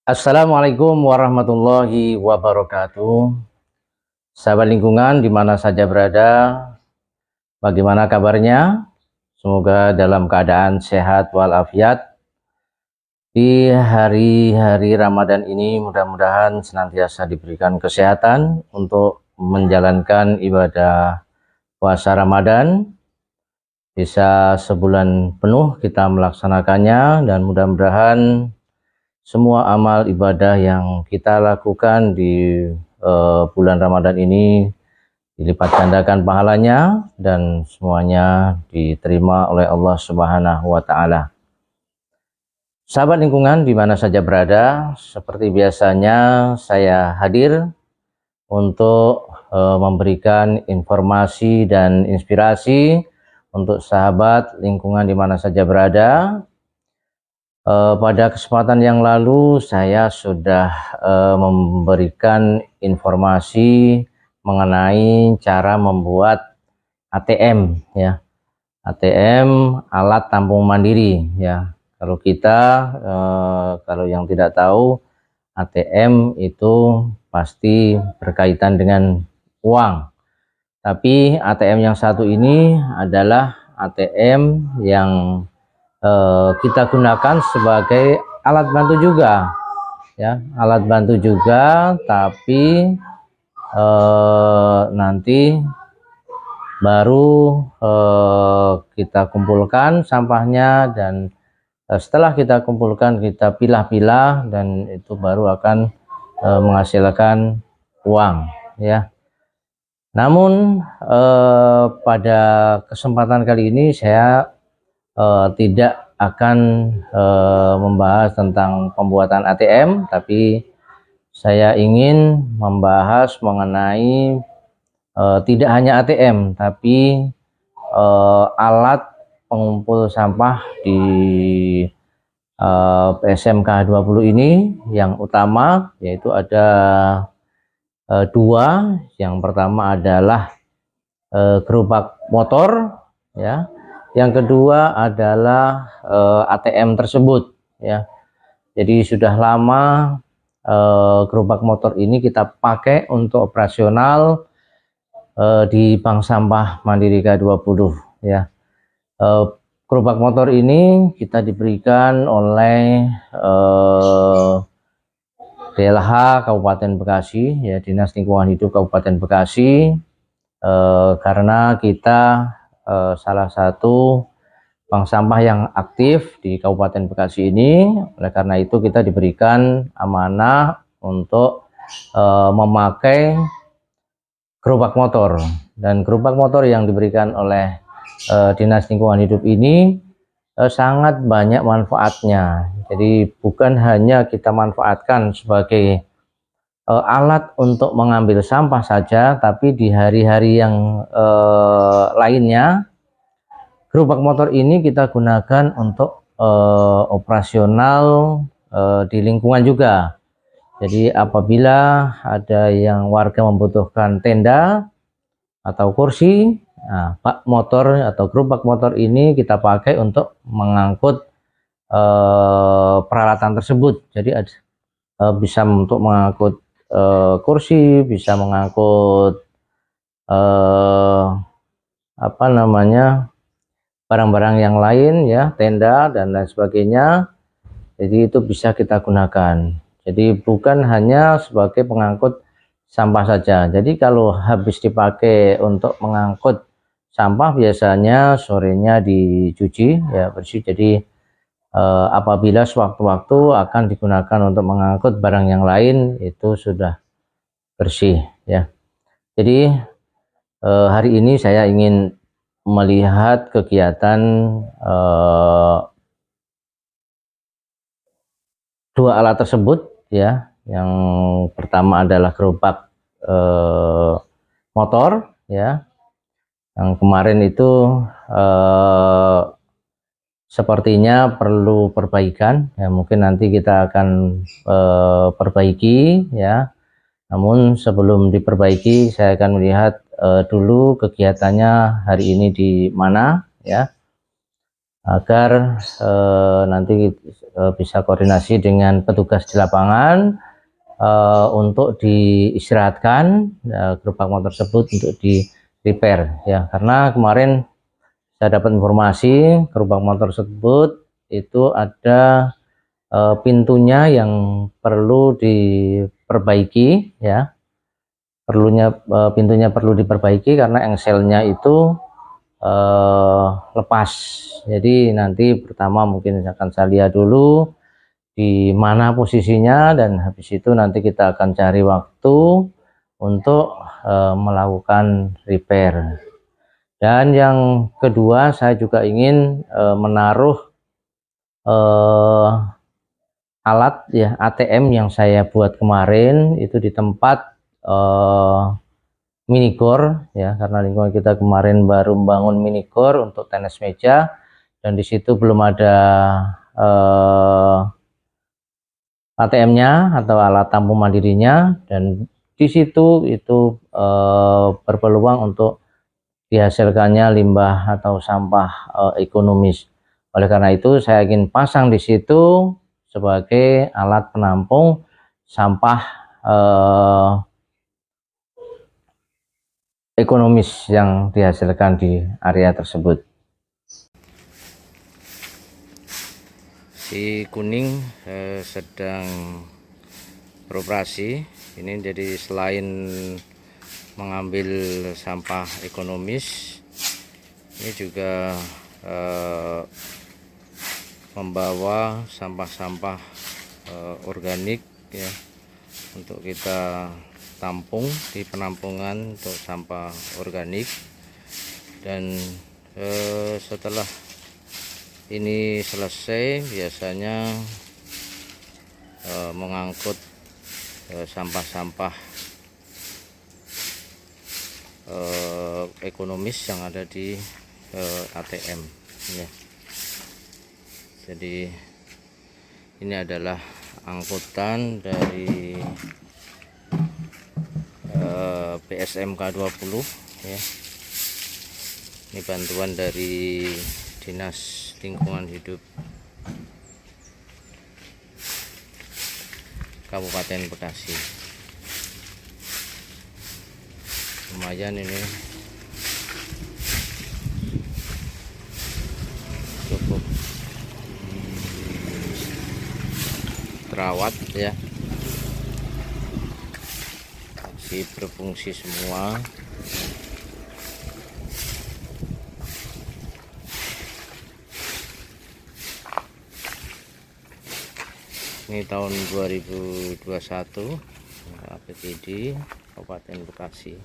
Assalamualaikum warahmatullahi wabarakatuh. Sahabat lingkungan di mana saja berada, bagaimana kabarnya? Semoga dalam keadaan sehat walafiat. Di hari-hari Ramadan ini mudah-mudahan senantiasa diberikan kesehatan untuk menjalankan ibadah puasa Ramadan. Bisa sebulan penuh kita melaksanakannya, dan mudah-mudahan semua amal ibadah yang kita lakukan di bulan Ramadan ini dilipat gandakan pahalanya dan semuanya diterima oleh Allah Subhanahu wa Ta'ala. Sahabat lingkungan di mana saja berada, seperti biasanya saya hadir untuk memberikan informasi dan inspirasi untuk sahabat lingkungan di mana saja berada. Pada kesempatan yang lalu saya sudah memberikan informasi mengenai cara membuat ATM, ya, ATM, alat tampung mandiri, ya. Kalau kita kalau yang tidak tahu, ATM itu pasti berkaitan dengan uang. Tapi ATM yang satu ini adalah ATM yang kita gunakan sebagai alat bantu juga, ya, alat bantu juga, tapi nanti baru kita kumpulkan sampahnya, dan setelah kita kumpulkan kita pilah-pilah, dan itu baru akan menghasilkan uang, ya. Namun pada kesempatan kali ini saya tidak akan membahas tentang pembuatan ATM, tapi saya ingin membahas mengenai tidak hanya ATM, tapi alat pengumpul sampah di SMK 20 ini yang utama, yaitu ada dua. Yang pertama adalah gerobak motor, ya. Yang kedua adalah ATM tersebut, ya. Jadi sudah lama gerobak motor ini kita pakai untuk operasional di Bank Sampah Mandiri K20, ya. Gerobak motor ini kita diberikan oleh DLH Kabupaten Bekasi, ya, Dinas Lingkungan Hidup Kabupaten Bekasi, karena kita salah satu bank sampah yang aktif di Kabupaten Bekasi ini. Oleh karena itu kita diberikan amanah untuk memakai gerobak motor, dan gerobak motor yang diberikan oleh Dinas Lingkungan Hidup ini sangat banyak manfaatnya. Jadi bukan hanya kita manfaatkan sebagai alat untuk mengambil sampah saja, tapi di hari-hari yang lainnya gerobak motor ini kita gunakan untuk operasional di lingkungan juga. Jadi apabila ada yang warga membutuhkan tenda atau kursi, nah, motor atau gerobak motor ini kita pakai untuk mengangkut peralatan tersebut. Jadi bisa untuk mengangkut kursi, bisa mengangkut apa namanya, barang-barang yang lain, ya, tenda dan lain sebagainya. Jadi itu bisa kita gunakan. Jadi bukan hanya sebagai pengangkut sampah saja. Jadi kalau habis dipakai untuk mengangkut sampah, biasanya sorenya dicuci, ya, bersih. Jadi apabila sewaktu-waktu akan digunakan untuk mengangkut barang yang lain, itu sudah bersih, ya. Jadi hari ini saya ingin melihat kegiatan dua alat tersebut, ya. Yang pertama adalah gerobak motor, ya. Yang kemarin itu sepertinya perlu perbaikan, ya. Mungkin nanti kita akan perbaiki, ya. Namun sebelum diperbaiki, saya akan melihat dulu kegiatannya hari ini di mana, ya, agar nanti bisa koordinasi dengan petugas di lapangan untuk diistirahatkan gerobak motor tersebut untuk di repair, ya, karena kemarin saya dapat informasi gerobak motor tersebut itu ada pintunya yang perlu diperbaiki, ya, pintunya perlu diperbaiki karena engselnya itu lepas. Jadi nanti pertama mungkin akan saya lihat dulu di mana posisinya, dan habis itu nanti kita akan cari waktu untuk melakukan repair. Dan yang kedua, saya juga ingin menaruh alat, ya, ATM yang saya buat kemarin itu di tempat minigor, ya, karena lingkungan kita kemarin baru membangun minigor untuk tenis meja, dan di situ belum ada ATM-nya atau alat tampung mandirinya, dan di situ itu berpeluang untuk dihasilkannya limbah atau sampah ekonomis. Oleh karena itu saya ingin pasang di situ sebagai alat penampung sampah ekonomis yang dihasilkan di area tersebut. Si kuning sedang beroperasi ini, jadi selain mengambil sampah ekonomis, ini juga membawa sampah-sampah organik, ya, untuk kita tampung di penampungan untuk sampah organik. Dan setelah ini selesai, biasanya mengangkut sampah-sampah ekonomis yang ada di ATM, ya. Jadi ini adalah angkutan dari PSMK 20, ya. Ini bantuan dari Dinas Lingkungan Hidup Kabupaten Bekasi. Lumayan ini, cukup terawat, ya, masih berfungsi semua. Ini tahun 2021 APTD Kabupaten Bekasi.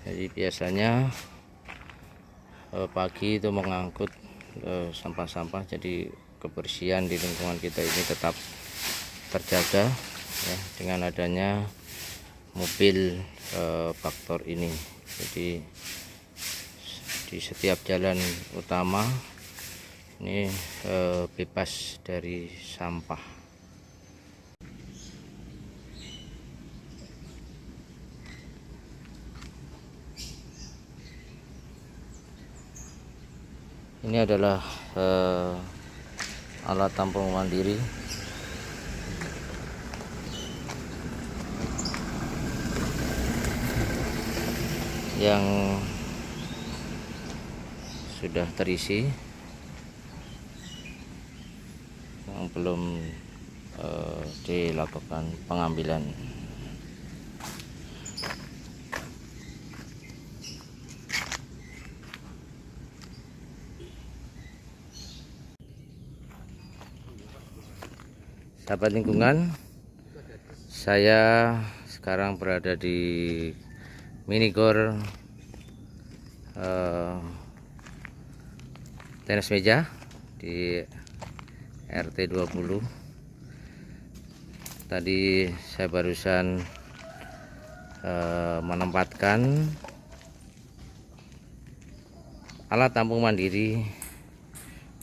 Jadi biasanya pagi itu mengangkut sampah-sampah, jadi kebersihan di lingkungan kita ini tetap terjaga, ya, dengan adanya mobil baktor ini. Jadi di setiap jalan utama ini bebas dari sampah. Ini adalah alat tampung mandiri yang sudah terisi, yang belum dilakukan pengambilan. Sahabat lingkungan, saya sekarang berada di minigor tenis meja di RT 20. Tadi saya barusan menempatkan alat tampung mandiri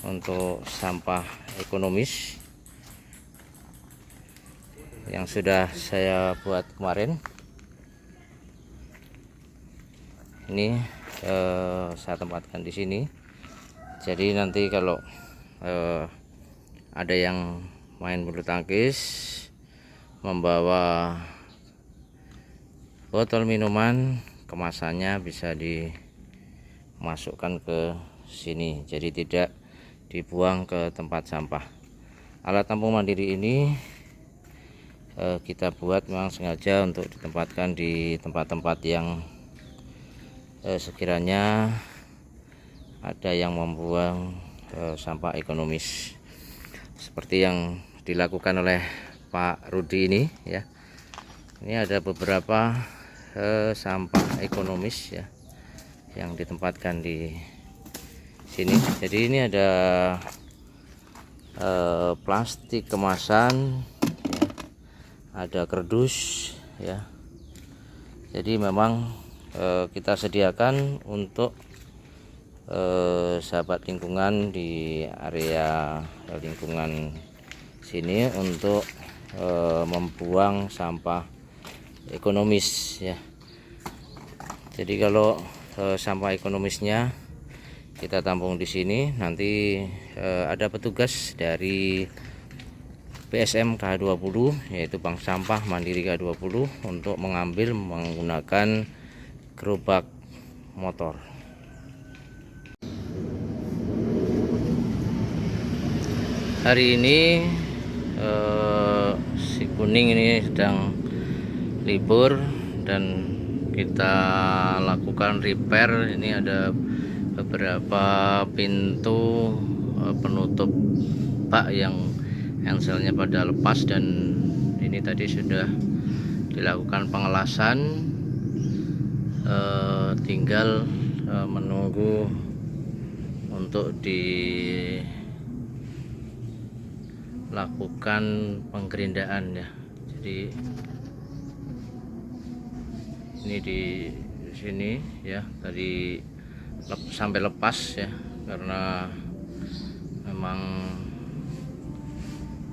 untuk sampah ekonomis yang sudah saya buat kemarin. Ini saya tempatkan di sini. Jadi nanti kalau ada yang main bulu tangkis membawa botol minuman, kemasannya bisa dimasukkan ke sini, jadi tidak dibuang ke tempat sampah. Alat tampung mandiri ini kita buat memang sengaja untuk ditempatkan di tempat-tempat yang sekiranya ada yang membuang sampah ekonomis, seperti yang dilakukan oleh Pak Rudi ini ya. Ini ada beberapa sampah ekonomis ya yang ditempatkan di sini. Jadi ini ada plastik kemasan ya, ada kardus ya. Jadi memang kita sediakan untuk sahabat lingkungan di area lingkungan sini untuk membuang sampah ekonomis ya. Jadi kalau sampah ekonomisnya kita tampung di sini, nanti ada petugas dari BSM K20, yaitu Bank Sampah Mandiri K20, untuk mengambil menggunakan gerobak motor. Hari ini si kuning ini sedang libur dan kita lakukan repair. Ini ada beberapa pintu penutup bak yang handselnya pada lepas, dan ini tadi sudah dilakukan pengelasan, tinggal menunggu untuk dilakukan penggerindaan ya. Jadi ini di sini ya, tadi sampai lepas ya, karena memang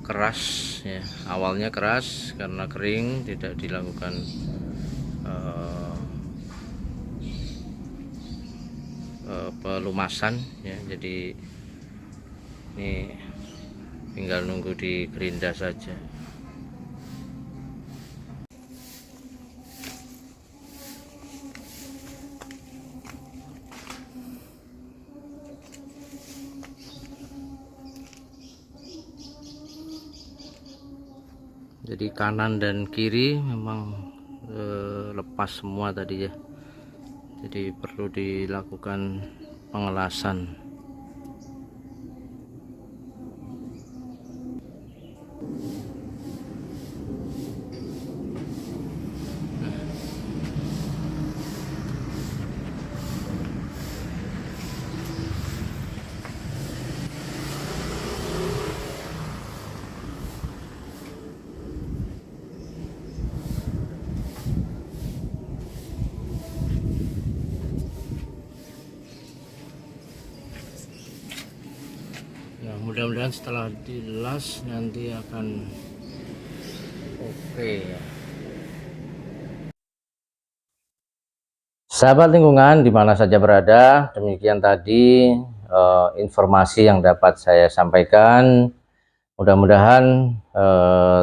keras ya, awalnya keras karena kering, tidak dilakukan pelumasan ya. Jadi ini tinggal nunggu digerinda saja. Jadi kanan dan kiri memang lepas semua tadi ya, jadi perlu dilakukan pengelasan. Nah, mudah-mudahan setelah dilas nanti akan oke ya. Sahabat lingkungan dimana saja berada, demikian tadi informasi yang dapat saya sampaikan. Mudah-mudahan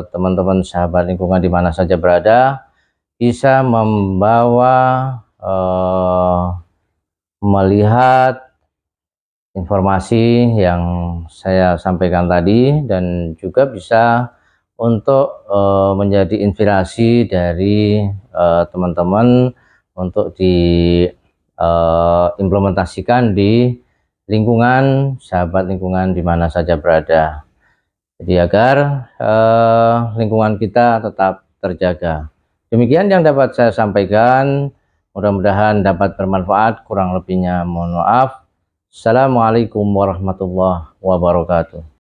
teman-teman sahabat lingkungan dimana saja berada bisa membawa melihat informasi yang saya sampaikan tadi, dan juga bisa untuk menjadi inspirasi dari teman-teman untuk diimplementasikan di lingkungan sahabat lingkungan di mana saja berada. Jadi agar lingkungan kita tetap terjaga. Demikian yang dapat saya sampaikan. Mudah-mudahan dapat bermanfaat. Kurang lebihnya mohon maaf. Assalamualaikum warahmatullahi wabarakatuh.